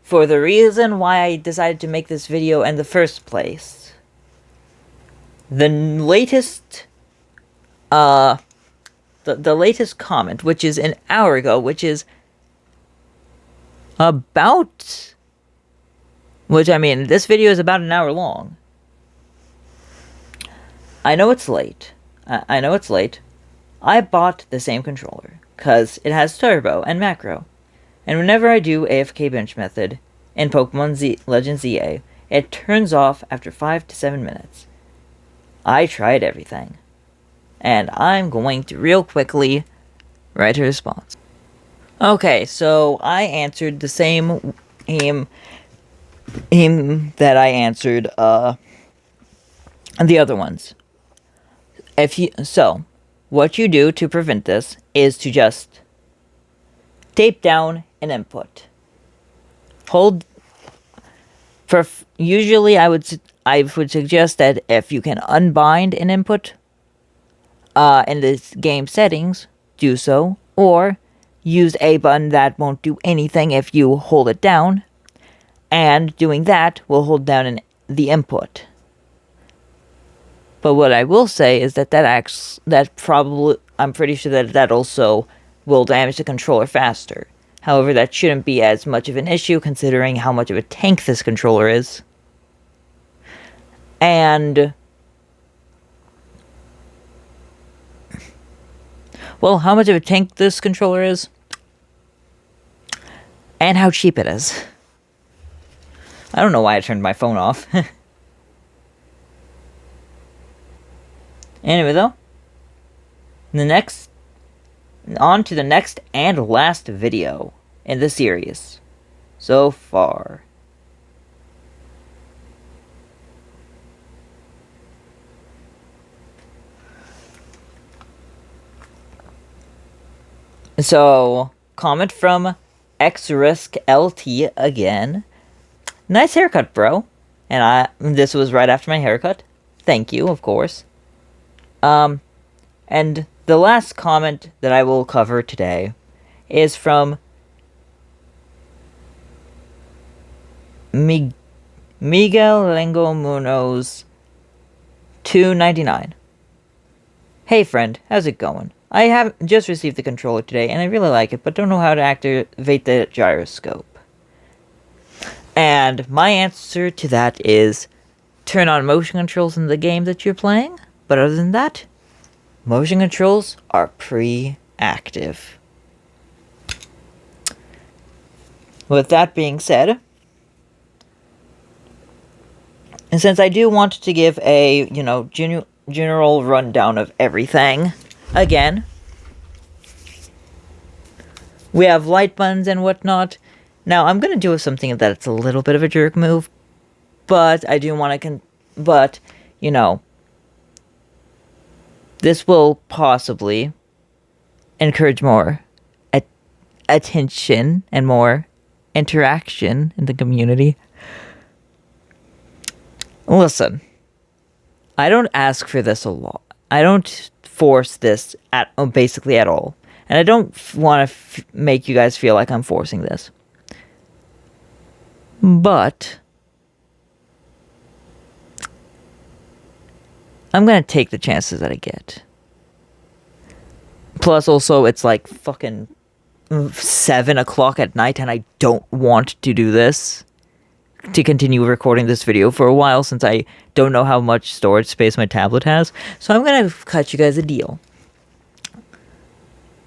for the reason why I decided to make this video in the first place. The latest, the latest comment, which is an hour ago, which is about... Which, I mean, this video is about an hour long. I know it's late. I know it's late. I bought the same controller, because it has turbo and macro. And whenever I do AFK bench method in Pokemon Legends ZA, it turns off after 5 to 7 minutes. I tried everything. And I'm going to real quickly write a response. Okay, so I answered the same aim that I answered the other ones. What you do to prevent this is to just tape down an input. Hold Usually, I would suggest that if you can unbind an input in this game settings, do so, or use a button that won't do anything if you hold it down, and doing that will hold down the input. But what I will say is that I'm pretty sure that also will damage the controller faster. However, that shouldn't be as much of an issue considering how much of a tank this controller is. And well, how much of a tank this controller is, and how cheap it is. I don't know why I turned my phone off. Anyway, though, on to the next and last video in the series so far. So, comment from XRiskLT again. Nice haircut, bro. And this was right after my haircut. Thank you, of course. And the last comment that I will cover today is from Miguel Lengo Munoz 299. Hey friend, how's it going? I have just received the controller today and I really like it, but don't know how to activate the gyroscope. And my answer to that is turn on motion controls in the game that you're playing. But other than that, motion controls are pre-active. With that being said, and since I do want to give a, general rundown of everything, again, we have light buttons and whatnot. Now, I'm going to do something that's a little bit of a jerk move, but I do want to, this will possibly encourage more attention and more interaction in the community. Listen, I don't ask for this a lot. I don't force this basically at all. And I don't want to make you guys feel like I'm forcing this. But I'm gonna take the chances that I get. Plus, also, it's like fucking 7 o'clock at night, and I don't want to do this. To continue recording this video for a while, since I don't know how much storage space my tablet has. So I'm gonna cut you guys a deal.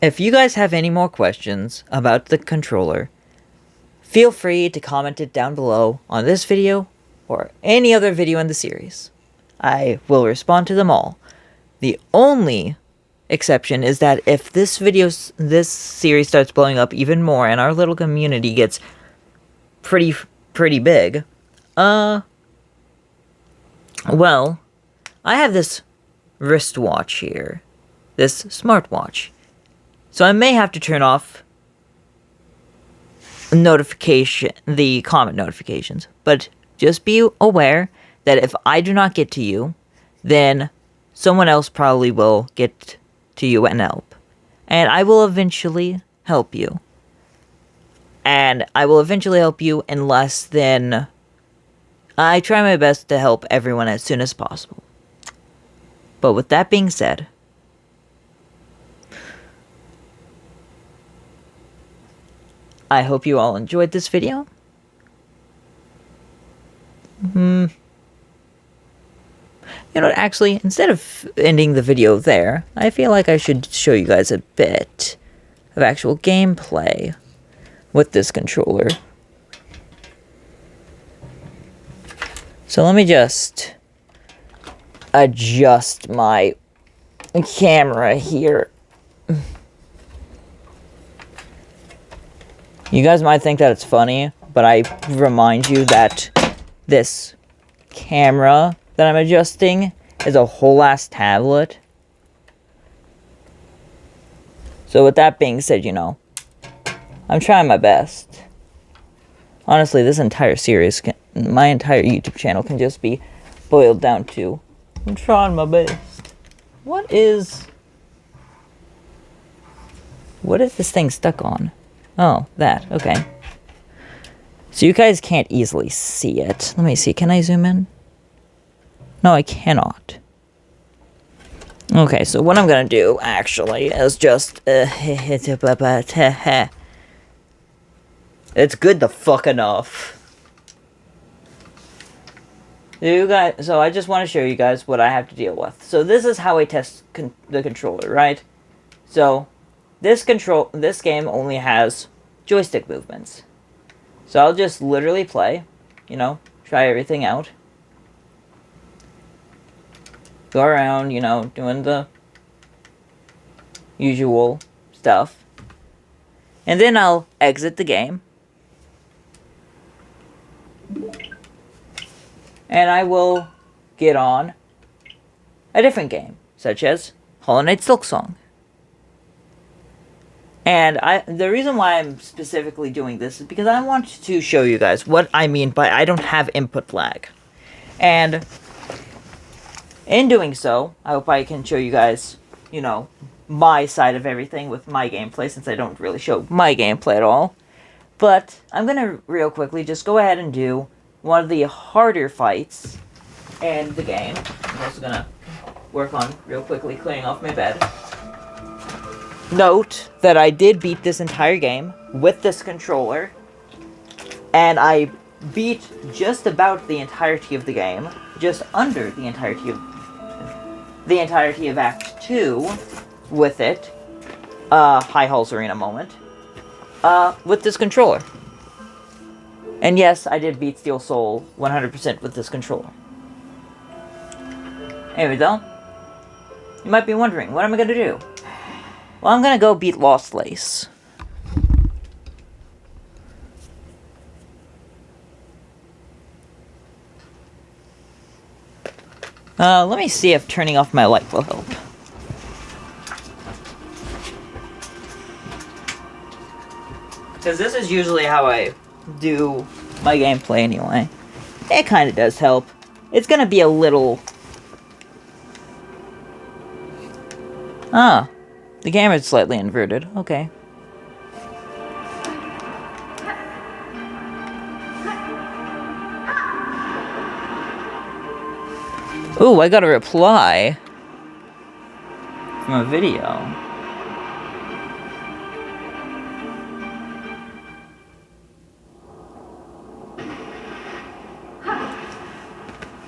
If you guys have any more questions about the controller, feel free to comment it down below on this video or any other video in the series. I will respond to them all. The only exception is that if this series starts blowing up even more and our little community gets pretty big, well, I have this wristwatch here, this smartwatch, so I may have to turn off the comment notifications, but just be aware that if I do not get to you, then someone else probably will get to you and help. And I will eventually help you. And I will eventually help you in less than... I try my best to help everyone as soon as possible. But with that being said, I hope you all enjoyed this video. Actually, instead of ending the video there, I feel like I should show you guys a bit of actual gameplay with this controller. So let me just adjust my camera here. You guys might think that it's funny, but I remind you that this camera that I'm adjusting is a whole ass tablet. So with that being said, I'm trying my best. Honestly, this entire series my entire YouTube channel can just be boiled down to, I'm trying my best. What is this thing stuck on? Oh, that. Okay. So you guys can't easily see it. Let me see. Can I zoom in? No, I cannot. Okay, so what I'm gonna do, actually, is just... it's good the fuck enough. So I just want to show you guys what I have to deal with. So this is how I test the controller, right? So this game only has joystick movements. So I'll just literally play, try everything out. Go around, doing the usual stuff. And then I'll exit the game. And I will get on a different game, such as Hollow Knight Silksong. And the reason why I'm specifically doing this is because I want to show you guys what I mean by I don't have input lag. And in doing so, I hope I can show you guys, my side of everything with my gameplay, since I don't really show my gameplay at all. But I'm going to real quickly just go ahead and do one of the harder fights in the game. I'm also going to work on real quickly clearing off my bed. Note that I did beat this entire game with this controller, and I beat just about the entirety of the game, just under the entirety of Act 2 with it, High Halls Arena moment, with this controller. And yes, I did beat Steel Soul 100% with this controller. Anyway though, you might be wondering, what am I gonna do? Well, I'm gonna go beat Lost Lace. Let me see if turning off my light will help. Because this is usually how I do my gameplay anyway. It kind of does help. It's gonna be a little... the camera's slightly inverted. Okay. Ooh, I got a reply from a video.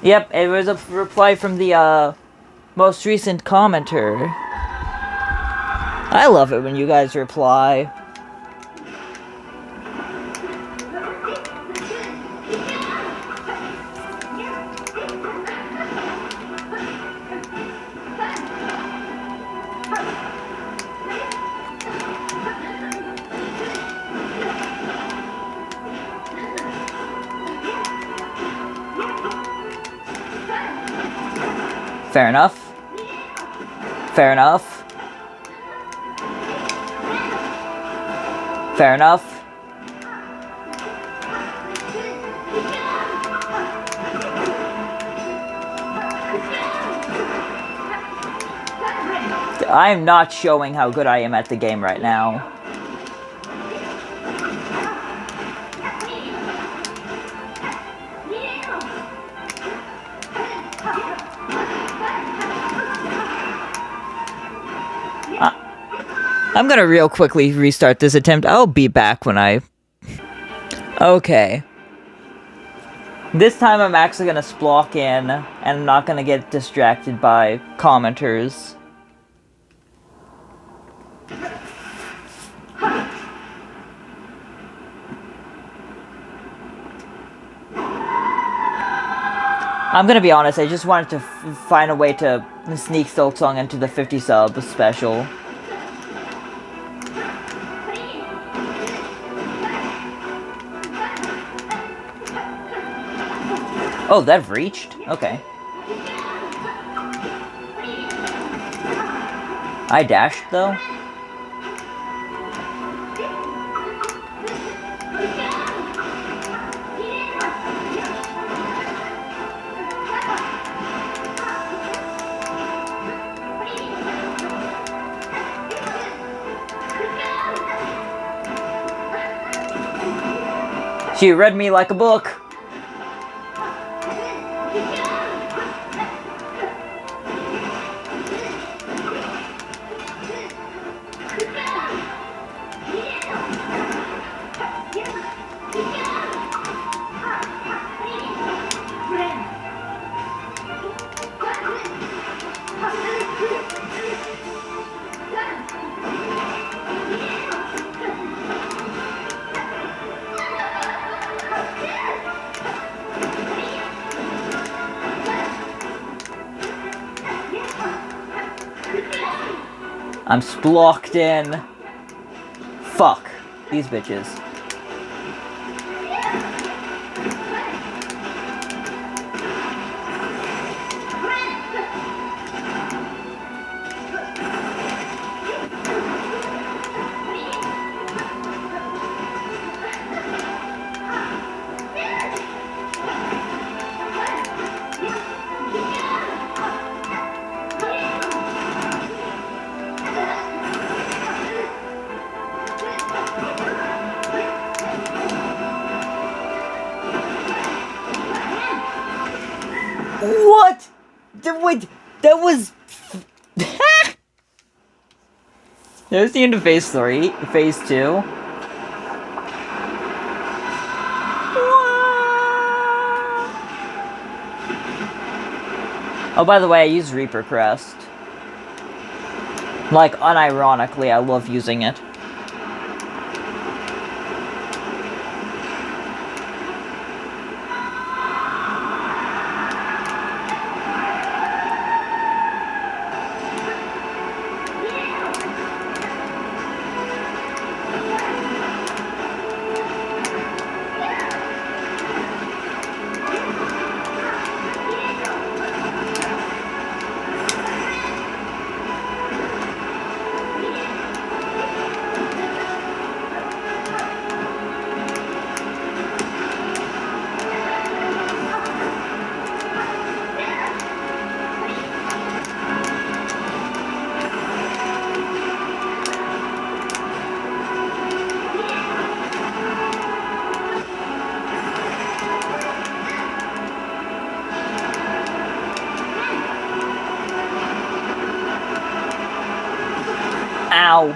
Yep, it was a reply from the most recent commenter. I love it when you guys reply. Fair enough. Fair enough. Fair enough. I'm not showing how good I am at the game right now. I'm gonna real quickly restart this attempt. I'll be back when I... Okay. This time I'm actually gonna splock in, and I'm not gonna get distracted by commenters. I'm gonna be honest, I just wanted to find a way to sneak Silksong into the 50 sub special. Oh, that reached? Okay. I dashed, though? She read me like a book. I'm splocked in. Fuck these bitches. What? Wait, that was... There's the end of Phase 3. Phase 2. Oh, by the way, I use Reaper Crest. Like, unironically, I love using it. Ow.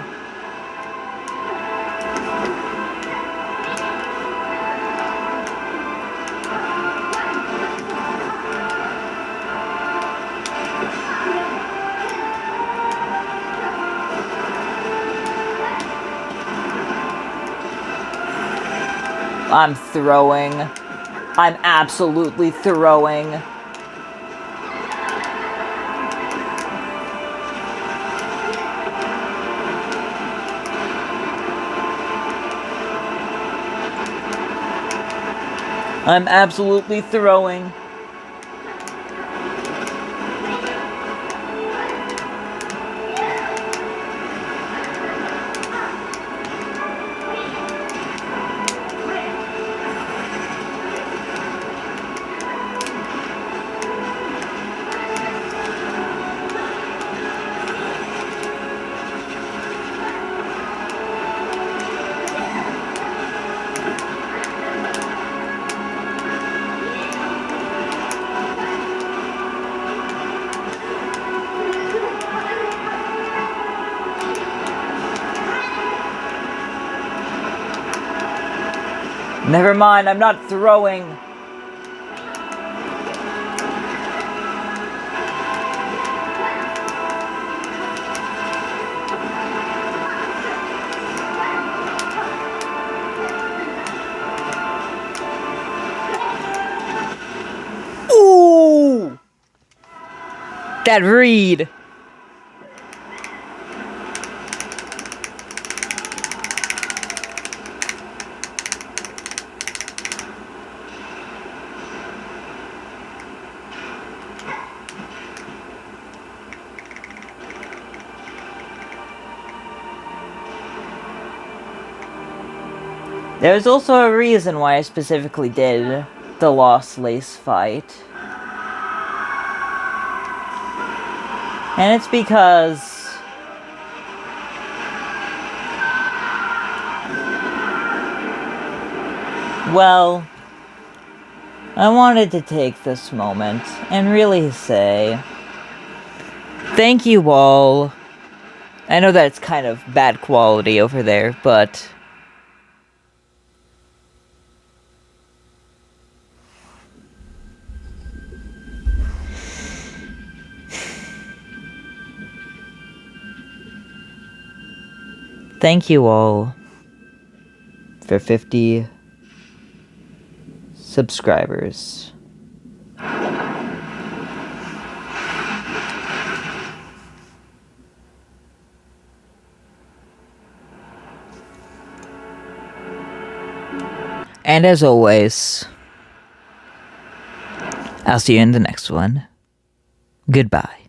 I'm throwing. I'm absolutely throwing. I'm absolutely throwing. Never mind, I'm not throwing. Ooh! That read. There's also a reason why I specifically did the Lost Lace fight. And it's because... Well, I wanted to take this moment and really say thank you all. I know that's kind of bad quality over there, but thank you all for 50 subscribers. And as always, I'll see you in the next one. Goodbye.